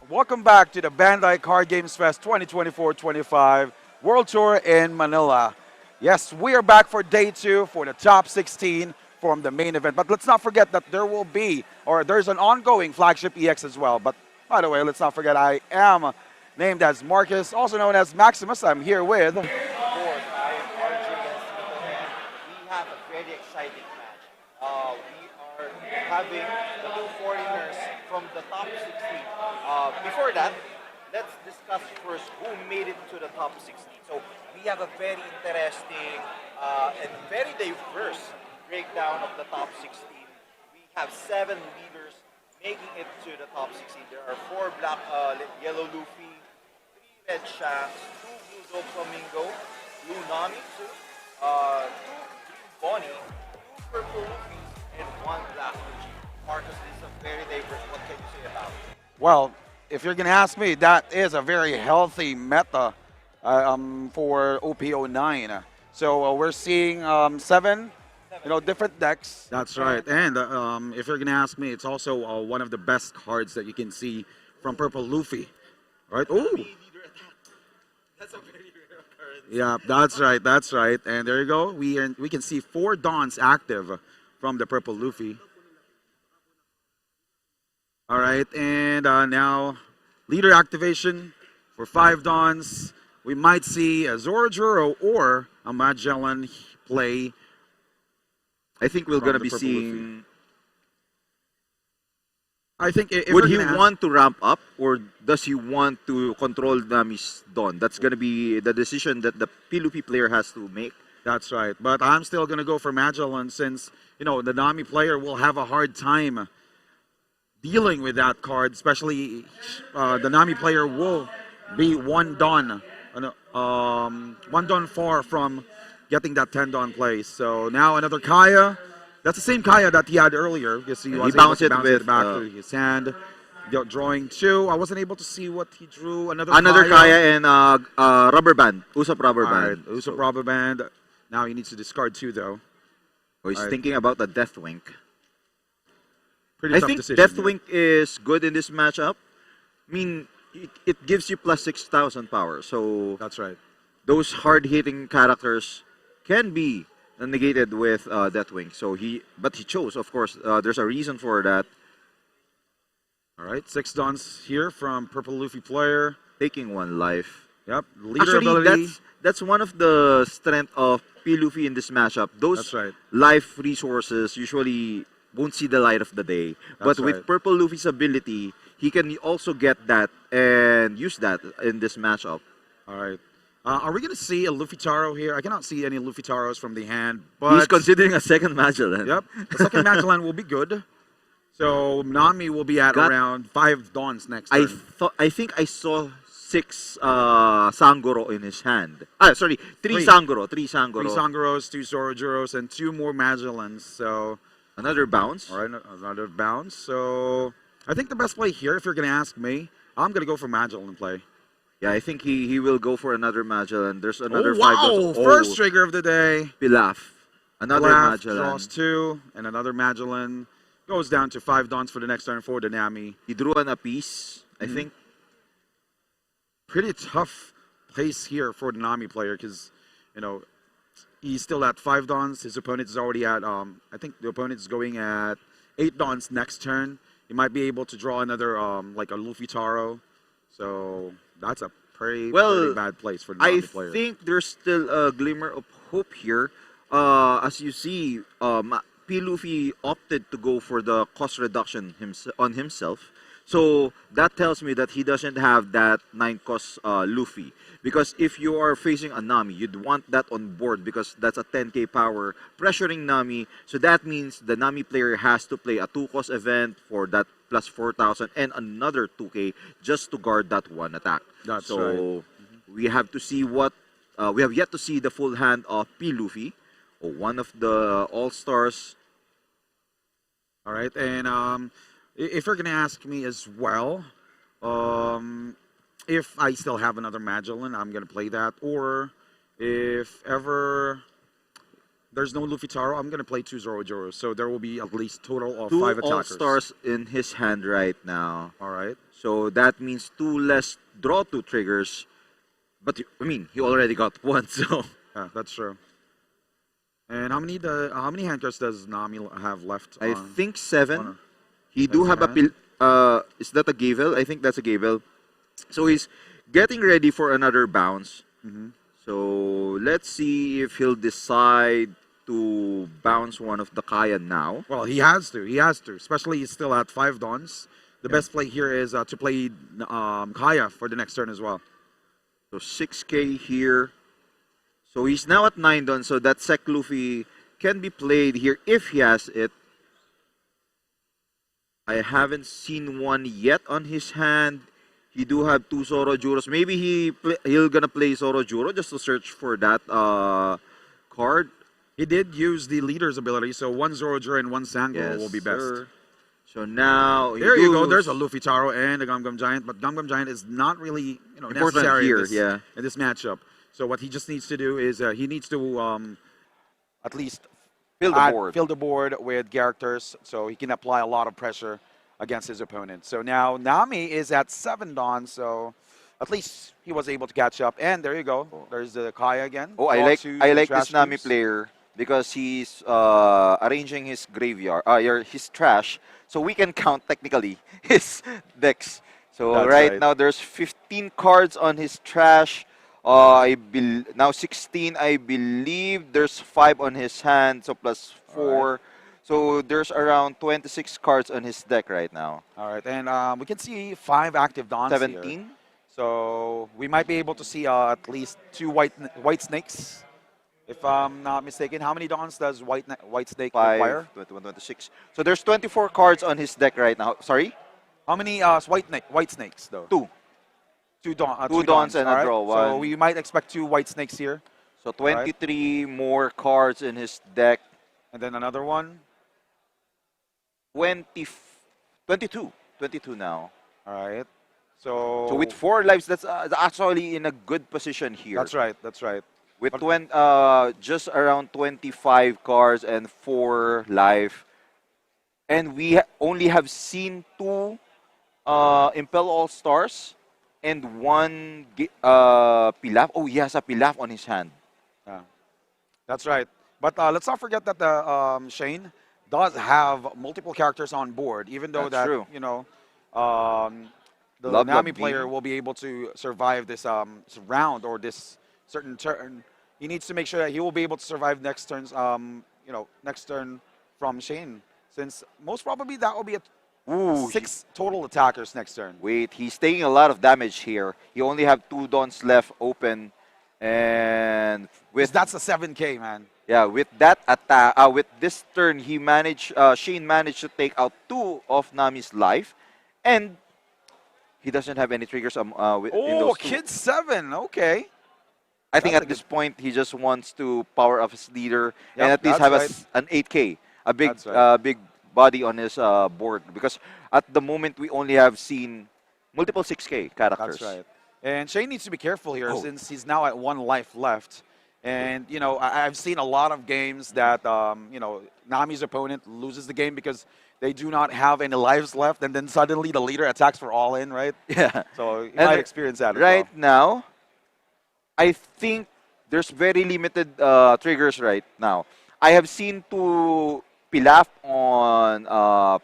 Welcome back to the Bandai Card Games Fest 2024-25 World Tour in Manila. Yes, we are back for day two for the top 16 from the main event. But let's not forget that there's an ongoing flagship EX as well. But by the way, let's not forget I am named as Marcus, also known as Maximus. I'm here with. Course, I am RJ Yancito, and we have a very exciting match. We are having the two foreigners from the top 16. Before that, let's discuss first who made it to the top 16. So we have a very interesting and very diverse breakdown of the top 16. We have 7 leaders making it to the top 16. There are 4 yellow Luffy, 3 red Shanks, 2 blue Dog Flamingo, blue Nami, 2 green Bonnie, 2 purple Luffy, and 1 black Luigi. Marcus, this is a very diverse. What can you say about it? Well, if you're going to ask me, that is a very healthy meta for OP-09. So we're seeing 7 different decks. That's right. And if you're going to ask me, it's also one of the best cards that you can see from Purple Luffy. Right? Oh, That's a very rare occurrence. yeah, that's right. That's right. And there you go. We can see 4 Dons active from the Purple Luffy. All right, and now leader activation for 5 Dons. We might see a Zorojuro or a Magellan play. I think we're From gonna the be purple seeing. I think if Would we're he gonna ask- want to ramp up, or does he want to control Nami's Dawn? That's gonna be the decision that the Pilupi player has to make. That's right, but I'm still gonna go for Magellan since the Nami player will have a hard time dealing with that card, especially the Nami player will be 1 Don, 1 Don far from getting that 10 Don play. So now another Kaya. That's the same Kaya that he had earlier. You see, He was bounced able to it bounce with, back to his hand. Drawing 2. I wasn't able to see what he drew. Another Kaya and rubber band, Usopp rubber All right, band. Usopp rubber band. Now he needs to discard 2 though. Oh, he's All right. thinking about the Deathwing. Pretty I tough think decision. Deathwing is good in this matchup. I mean, it gives you plus 6,000 power. So That's right. those hard-hitting characters can be negated with Deathwing. But he chose, of course. There's a reason for that. All right, 6 Dons here from Purple Luffy player. Taking 1 life. Yep, leader Actually, ability. that's one of the strength of P. Luffy in this matchup. Those That's right. life resources usually won't see the light of the day. But That's with right. Purple Luffy's ability, he can also get that and use that in this matchup. All right. Are we going to see a Luffy Taro here? I cannot see any Luffy Taros from the hand, but He's considering a second Magellan. yep, the second Magellan will be good. So Nami will be at Got- around 5 Dons next I turn. think I saw 6 Sangoro in his hand. Sorry, 3 Three. Sangoro. 3 Sangoro. 3 Sangoros, 2 Sorojuros, and 2 more Magellans. So Another bounce. all right, another bounce. So I think the best play here, if you're going to ask me, I'm going to go for Magellan play. Yeah, I think he will go for another Magellan. There's another Oh, 5 wow! dots. First trigger of the day. Pilaf. Another Laugh, Magellan. draws 2, and another Magellan. Goes down to 5 Dons for the next turn for the Nami. He drew an apiece, I Mm. think. Pretty tough place here for the Nami player because, he's still at 5 Dons. His opponent is already at, I think the opponent is going at 8 Dons next turn. He might be able to draw another, like a Luffy Taro. So that's a pretty bad place for the Nami I player. think there's still a glimmer of hope here. As you see, P. Luffy opted to go for the cost reduction on himself. So that tells me that he doesn't have that 9 cost Luffy. Because if you are facing a Nami, you'd want that on board because that's a 10k power pressuring Nami. So that means the Nami player has to play a 2 cost event for that plus 4,000 and another 2k just to guard that 1 attack. That's so right. we have to see what we have yet to see the full hand of P. Luffy, one of the all-stars. All right, and if you're gonna ask me as well, if I still have another Magellan, I'm gonna play that. Or if ever there's no Luffy Taro, I'm gonna play 2 Zoro Joros. So there will be at least total of Two 5 attackers. all-stars in his hand right now. All right. So that means 2 less draw 2 triggers. But I mean, he already got 1, so Yeah, that's true. And how many hand cards does Nami have left? I on- think 7. on He do his have a hand? is that a Gavel? I think that's a Gavel. So he's getting ready for another bounce. Mhm. So let's see if he'll decide to bounce one of the Kaya now. Well, he has to. He has to. Especially he's still at 5 Dons. The best play here is to play Kaya for the next turn as well. So 6K here. So he's now at 9 done. So that Sec Luffy can be played here if he has it. I haven't seen one yet on his hand. He do have 2 Zoro Juros. Maybe he'll gonna play Zoro Juro just to search for that card. He did use the leader's ability, so 1 Zoro Juro and 1 Sangro will be best. sir. So now There you go. There's a Luffy Taro and a Gum Gum Giant, but Gum Gum Giant is not really Important necessary here, in this, yeah. in this matchup. So what he just needs to do is he needs to at least Fill the board. fill the board with characters so he can apply a lot of pressure against his opponent. So now Nami is at 7 Dawn, so at least he was able to catch up. And there you go. There's the Kaya again. Oh, Draw two I like trash this Nami cubes. player because he's arranging his graveyard, his trash, so we can count technically his decks. So That's right right. now there's 15 cards on his trash. Now 16, I believe. There's 5 on his hand, so plus 4. So there's around 26 cards on his deck right now. All right, and we can see 5 active Dons here. 17. So we might be able to see at least 2 white snakes, if I'm not mistaken. How many Dons does white snake 5, require? 21, 26. So there's 24 cards on his deck right now. Sorry? How many white snakes though? 2. 2 Two Dons and a all draw, So one. we might expect 2 white snakes here, So 23 more cards in his deck. and then another one. 22 now. All right. So So with 4 lives, that's actually in a good position here. that's right. That's right. With But- just around 25 cards and 4 life, and we only have seen 2 Impel All Stars and 1 Pilaf. Oh, he has a Pilaf on his hand. Yeah, that's right. But let's not forget that the Shane does have multiple characters on board, even though That's that true. the Love Nami Love player Beam. will be able to survive this round or this certain turn. He needs to make sure that he will be able to survive next turn's next turn from Shane, since most probably that will be Ooh, 6 total attackers next turn. wait, he's taking a lot of damage here. He only have 2 Dons left open, and with That's a 7K, man. yeah, with that attack, with this turn, Shane managed to take out 2 of Nami's life, and he doesn't have any triggers in Oh, those 2. Kid 7. Okay. I think that's at a this point he just wants to power up his leader and Yep, at least that's have right. an 8K, a big That's right. big body on his board, because at the moment we only have seen multiple 6K characters. That's right. And Shane needs to be careful here Oh. since he's now at 1 life left. And, I've seen a lot of games that, Nami's opponent loses the game because they do not have any lives left. And then suddenly the leader attacks for all in, right? Yeah. So you And might experience that as Right well. now, I think there's very limited triggers right now. I have seen 2 Pilaf on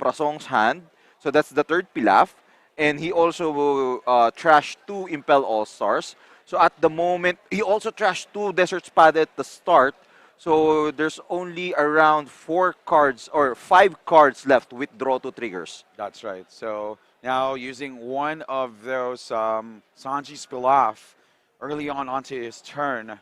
Prasong's hand, so that's the 3rd Pilaf, and he also trashed 2 Impel All Stars. So at the moment, he also trashed 2 Desert Spade at the start. So there's only around 4 cards or 5 cards left with draw 2 triggers. That's right. So now using one of those Sanji's Pilaf early on onto his turn.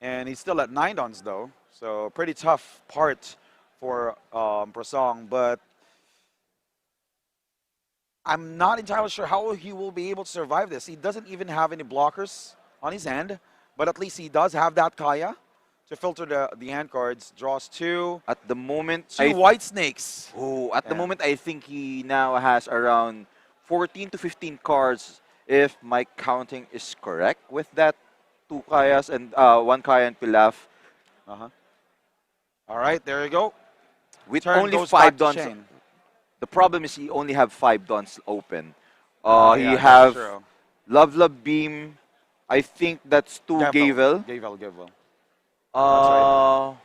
And he's still at 9 Dons though. So pretty tough part for Prasong. But I'm not entirely sure how he will be able to survive this. He doesn't even have any blockers on his hand. But at least he does have that Kaya to filter the hand cards. Draws 2. At the moment, 2 white snakes. At the Yeah. moment, I think he now has around 14 to 15 cards, if my counting is correct, with that 2 Kayas and 1 Kaya and Pilaf. Uh-huh. All right, there you go. With Turn only goes back 5 to dons. Shane. The problem is he only have 5 dons open. He Yeah, that's have true. Love Beam. I think that's 2 Gavel. Gavel. That's right. Uh,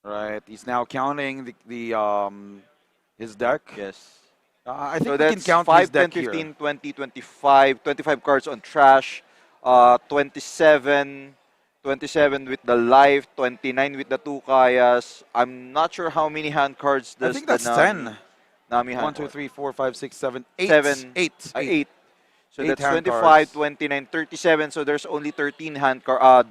Right. He's now counting his deck. yes. I So think we can that's count his 5, 10, deck here. 15, 20, 25. 25 cards on trash. 27. 27 with the life. 29 with the 2 kayas. I'm not sure how many hand cards I does think the that's 10. Nami One, hand. two, three, four, five, six, seven, eight. 7, Eight. Eight. 8. So Eight that's hand 25, cards. 29, 37. So there's only 13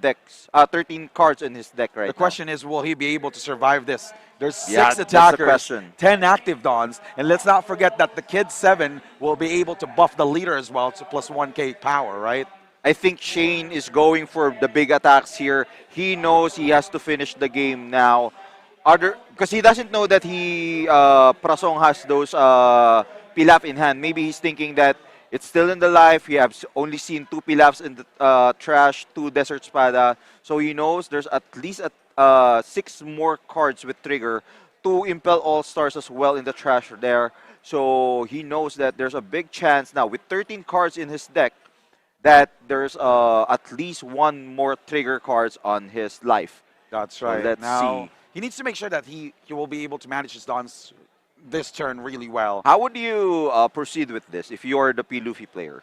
decks. 13 cards in his deck The right now. question is, will he be able to survive this? There's Yeah, 6 that's the attackers, question. 10 active dons, and let's not forget that the kid 7 will be able to buff the leader as well to plus 1k power, right? I think Shane is going for the big attacks here. He knows he has to finish the game now. Other because he doesn't know that Prasong has those pilaf in hand. Maybe he's thinking that it's still in the life. He has only seen 2 pilafs in the trash, 2 desert spada. So he knows there's at least 6 more cards with trigger, 2 impel all stars as well in the trash there. So he knows that there's a big chance now with 13 cards in his deck that there's at least 1 more trigger cards on his life. That's So right. let's Now, see. he needs to make sure that he will be able to manage his dons this turn really well. How would you proceed with this if you're the P. Luffy player?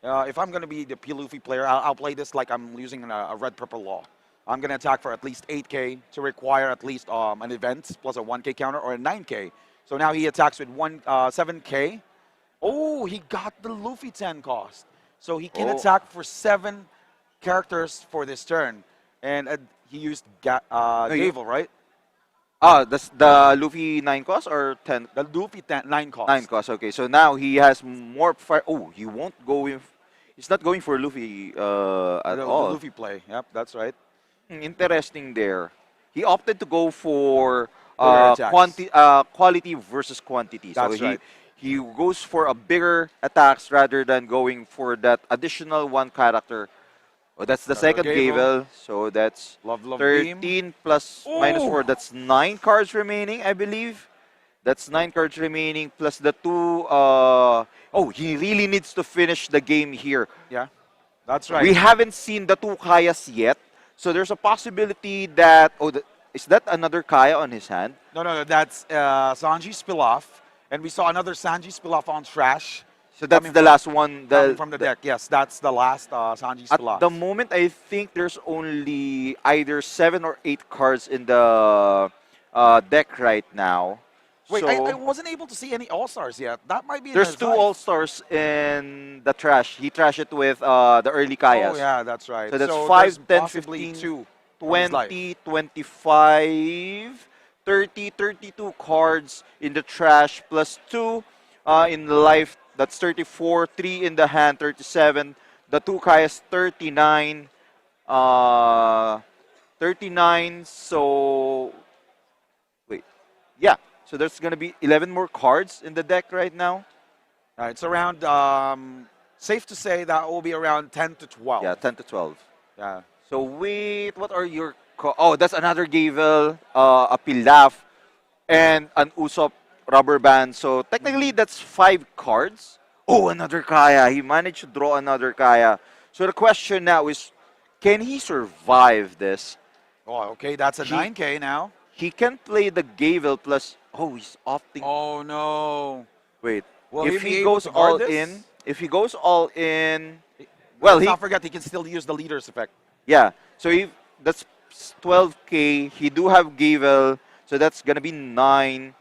If I'm going to be the P. Luffy player, I'll play this like I'm using a red-purple law. I'm going to attack for at least 8k to require at least an event plus a 1k counter or a 9k. So now he attacks with 7k. Oh, he got the Luffy 10 cost. So he can Oh. attack for 7 characters for this turn. And he used No, you- Gavel, right? That's the Luffy 9 cost or 10? The Luffy 9 cost. 9 cost, okay. So now he has more fire. Oh, he won't go in. He's not going for Luffy at The all. Luffy play. Yep, that's right. Interesting there. He opted to go for Bigger attacks. quality versus quantity. So That's right. he goes for a bigger attacks rather than going for that additional 1 character. Oh, that's the Another second Gavel. Gavel. So that's Love Beam. 13 plus minus Ooh. 4. That's 9 cards remaining, I believe. That's 9 cards remaining plus the 2. Oh, he really needs to finish the game here. Yeah, that's right. We haven't seen the 2 Kayas yet. So there's a possibility that. Oh, is that another Kaya on his hand? No, that's Sanji Spill-Off. And we saw another Sanji Spill-Off on Trash. So that's Coming the last one. coming from the deck. Yes, that's the last Sanji At Spill-Off. the moment, I think there's only either 7 or 8 cards in the deck right now. Wait, So I wasn't able to see any All-Stars yet. That might be in there's his 2 life. All-Stars in the trash. He trashed it with the early Kayas. Oh, yeah, that's right. So that's there's 5, 10, possibly 15, 2 in his life. 20, 25, 30, 32 cards in the trash plus 2 in the life. That's 34, 3 in the hand, 37. The 2 Kayas, 39. 39. So, wait. Yeah. So there's going to be 11 more cards in the deck right now. It's around, safe to say that will be around 10 to 12. Yeah, 10 to 12. Yeah. So wait, what are your... Oh, that's another Gavel, a Pilaf, and an Usopp rubber band. So technically, that's 5 cards. Oh, another Kaya. He managed to draw another Kaya. So the question now is, can he survive this? Oh, okay, that's a He- 9k now. He can play the Gavel plus... Oh, he's opting... Oh, no. Wait. Will If be he able goes to guard all this? in... If he goes all in... Well, Let's he... not forget he can still use the leader's effect. Yeah. So if that's 12k, he do have Gavel, so that's gonna be 9.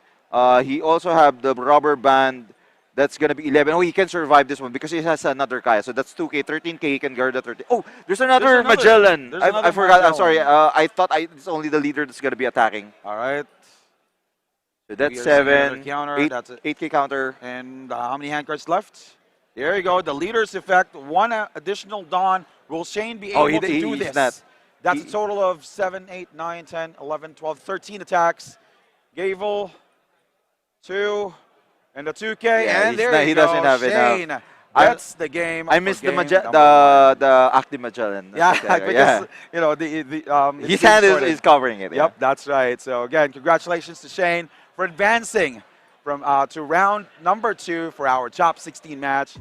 He also have the rubber band. That's gonna be 11. Oh, he can survive this one because he has another Kaya. So that's 2k, 13k. He can guard the 13. Oh, there's another another- Magellan. there's I another forgot. I'm sorry. Magellan. I thought it's only the leader that's gonna be attacking. All right. So We that's are seeing another 7. counter, 8, that's it. 8k counter. And how many hand cards left? There you go. The leader's effect. 1 additional Dawn. Will Shane be able Oh, to do he's this? not. That's He- a total of 7, 8, 9, 10, 11, 12, 13 attacks. Gavel, 2, and a 2K. Yeah, and he's there not- you he go. doesn't have enough. Shane That's the game. I for missed the game number one. the Active Magellan. Yeah, Okay, because yeah. it's His being hand sorted. is covering it. Yeah. Yep, that's right. So again, congratulations to Shane for advancing from to round number 2 for our top 16 match.